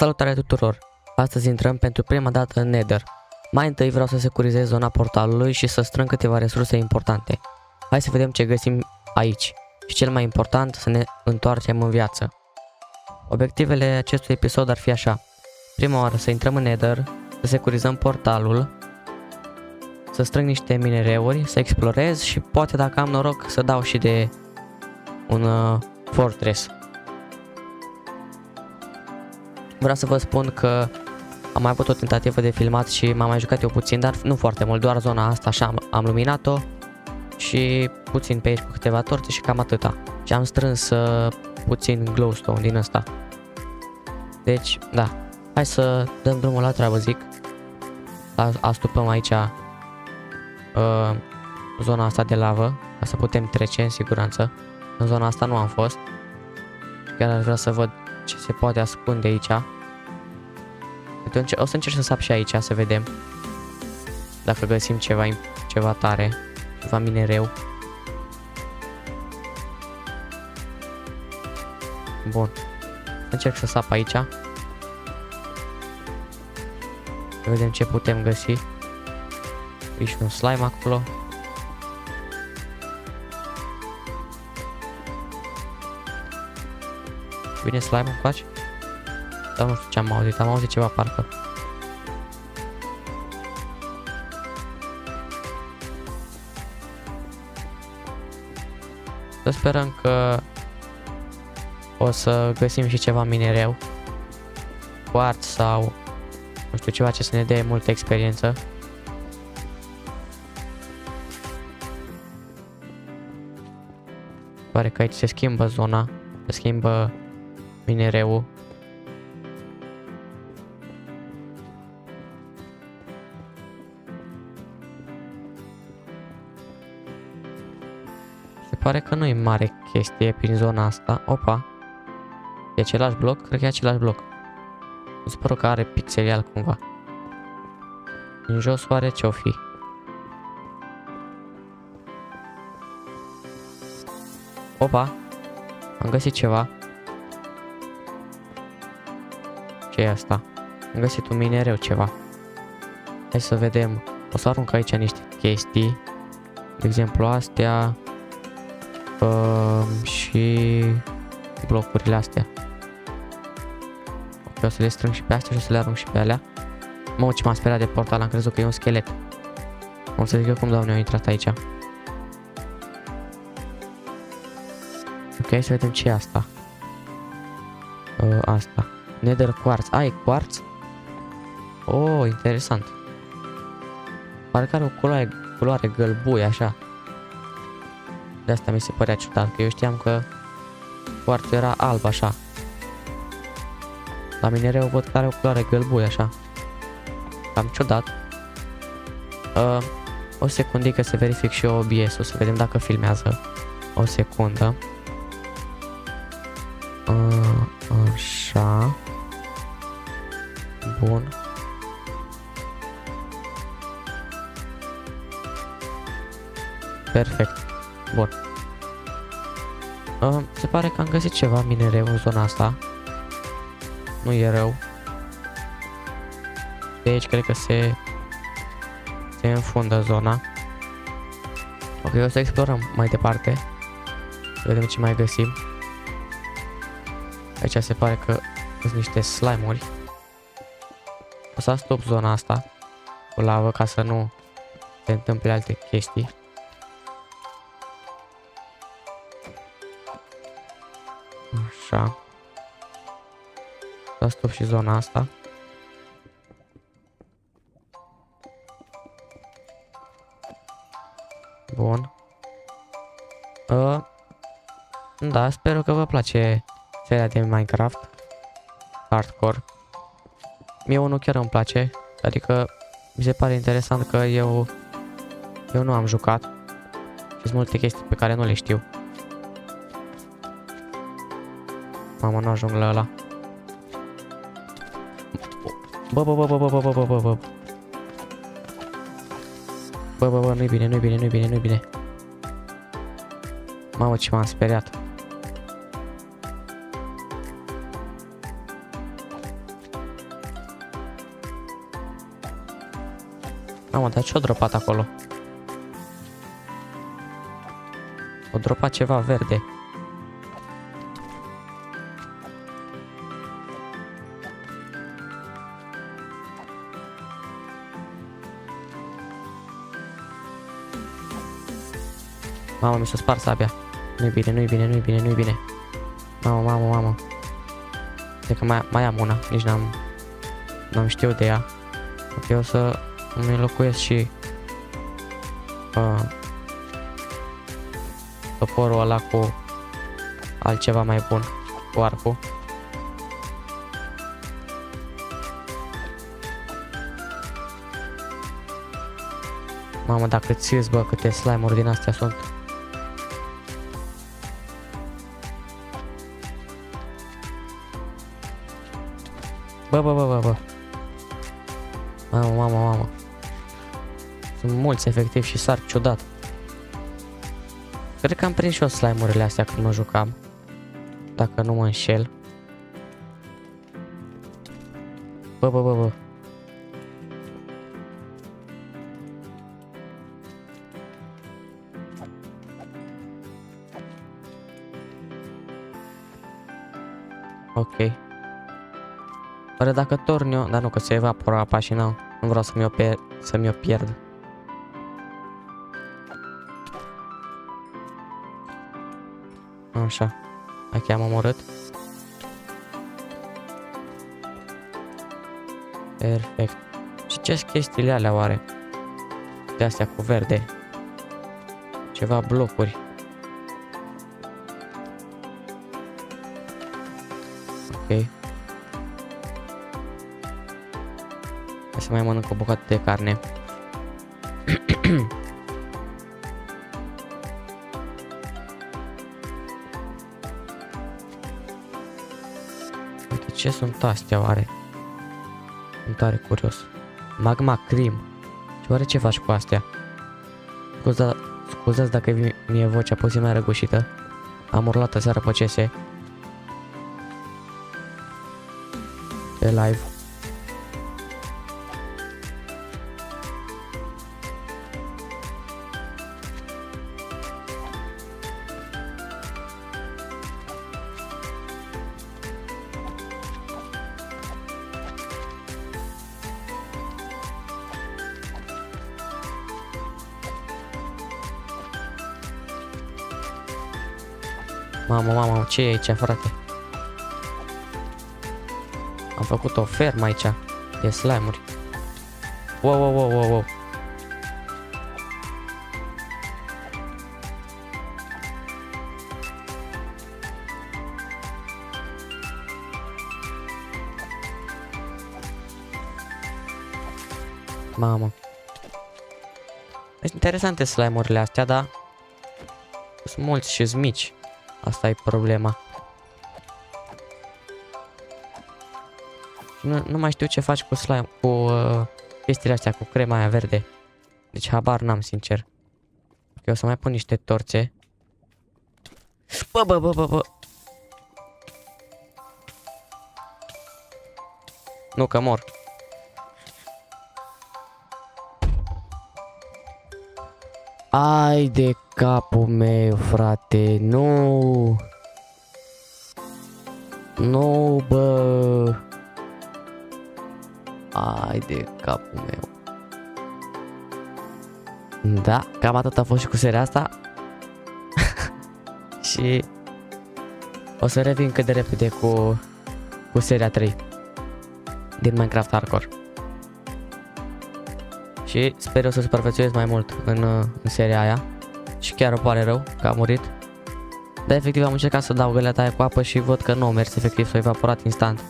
Salutare tuturor! Astăzi intrăm pentru prima dată în Nether. Mai întâi vreau să securizez zona portalului și să strâng câteva resurse importante. Hai să vedem ce găsim aici. Și cel mai important, să ne întoarcem în viață. Obiectivele acestui episod ar fi așa. Prima oară să intrăm în Nether, să securizăm portalul, să strâng niște minereuri, să explorez și poate dacă am noroc să dau și de un fortress. Vreau să vă spun că am mai avut o tentativă de filmat și m-am mai jucat eu puțin, dar nu foarte mult, doar zona asta așa am luminat-o și puțin pe aici cu câteva torțe și cam atâta. Și am strâns puțin glowstone din ăsta. Deci, da, hai să dăm drumul la treabă, zic. Astupăm aici zona asta de lavă, ca să putem trece în siguranță. În zona asta nu am fost. Chiar aș vrea să văd ce se poate ascunde aici. O să încerc să sap și aici, să vedem dacă găsim ceva tare, ceva minereu. Bun, încerc să sap aici. Să vedem ce putem găsi. E și un slime acolo. Vine slime-ul cu aici? Dar nu știu ce am auzit ceva parcă. Să sperăm că o să găsim și ceva minereu, quartz sau nu știu, ceva ce să ne dea multă experiență. Pare că aici se schimbă zona, se schimbă minereul. Se pare că nu e mare chestie prin zona asta. Opa! E același bloc? Cred că e același bloc. Nu se pare că are pixelial cumva. În jos oare ce-o fi? Opa! Am găsit ceva. Ce e asta? Am găsit un minereu ceva. Hai să vedem. O să arunc aici niște chestii. De exemplu astea. Și blocurile astea. Ok, o să le strâng și pe astea și o să le arunc și pe alea. Mă, ce m-am speriat de portal, am crezut că e un schelet. O să zic eu cum doamne au intrat aici. Ok, să vedem ce e asta. Asta. Nether quartz. E quartz? Oh, interesant. Parcă are o culoare gălbuie așa. De asta mi se părea ciudat, că eu știam că quartzul era alb așa. La minereu văd că are o culoare gălbuie așa. Cam ciudat. O secundică să verific și eu OBS-ul, să vedem dacă filmează. O secundă. Așa. Bun. Perfect. Bun. Se pare că am găsit ceva minereu în zona asta. Nu e rău. De aici cred că se înfundă zona. Ok, o să explorăm mai departe. Să vedem ce mai găsim. Aici se pare că sunt niște slime-uri. O să astup zona asta cu lavă ca să nu se întâmple alte chestii. Așa. Să astup și zona asta. Bun. Da, sper că vă place seria de Minecraft Hardcore. Mie unul chiar îmi place, adică mi se pare interesant că eu nu am jucat și sunt multe chestii pe care nu le știu. Mamă, nu ajung la ăla. Bă, nu-i bine. Mamă, ce m-am speriat. Mamă, dar ce-o dropat acolo? O dropat ceva verde. Mamă, mi s-a spart sabia. Nu-i bine, nu-i bine, nu-i bine, nu-i bine. Mamă, mamă, mamă. Cred că mai am una, nici n-am știut de ea. Ok, o să îmi înlocuiesc și toporul ăla cu altceva mai bun, cu arcul. Mamă, dacă ți-s, bă, câte slime-uri din astea sunt. Bă. Mamă. Sunt mulți, efectiv, și sar ciudat. Cred că am prins și eu slime-urile astea când mă jucam. Dacă nu mă înșel. Bă. Ok. Oare dacă torn eu... Dar nu, că se evaporă apa și nu vreau să mi-o pierd. Așa. Ok, am omorât. Perfect. Și ce chestiile alea oare? De astea cu verde. Ceva blocuri. Ok. Hai să mai mănânc o bucată de carne. Uite, ce sunt astea oare? Sunt tare curios. Magma cream. Și oare ce faci cu astea? Scuzați dacă mi-e vocea puțin mai răgușită. Am urlat aseară pe CS. Pe live. Mamă, ce e aici, frate? Am făcut o fermă aici de slime-uri. Wow. Mamă. Sunt interesante slime-urile astea, dar sunt mulți și mici. Asta e problema. Nu mai știu ce faci cu slime, cu chestiile astea, cu crema aia verde. Deci habar n-am, sincer. Ok, o să mai pun niște torțe. Bă. Nu, că mor. Ai de capul meu, frate, nu. Nu, bă. Ai de capul meu. Da, cam atât a fost și cu seria asta. Și o să revin cât de repede cu seria 3 din Minecraft Hardcore. Și sper eu să supraviețuiesc mai mult în seria aia. Și chiar îmi pare rău că a murit. Dar efectiv am încercat să dau găleata aia cu apă și văd că nu a mers, efectiv s-a evaporat instant.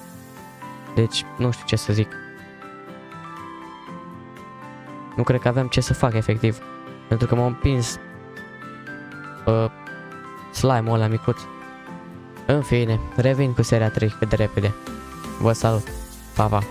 Deci nu știu ce să zic. Nu cred că avem ce să fac efectiv. Pentru că m-a împins slime-ul ăla micuț. În fine, revin cu seria 3 cât de repede. Vă salut. Pa.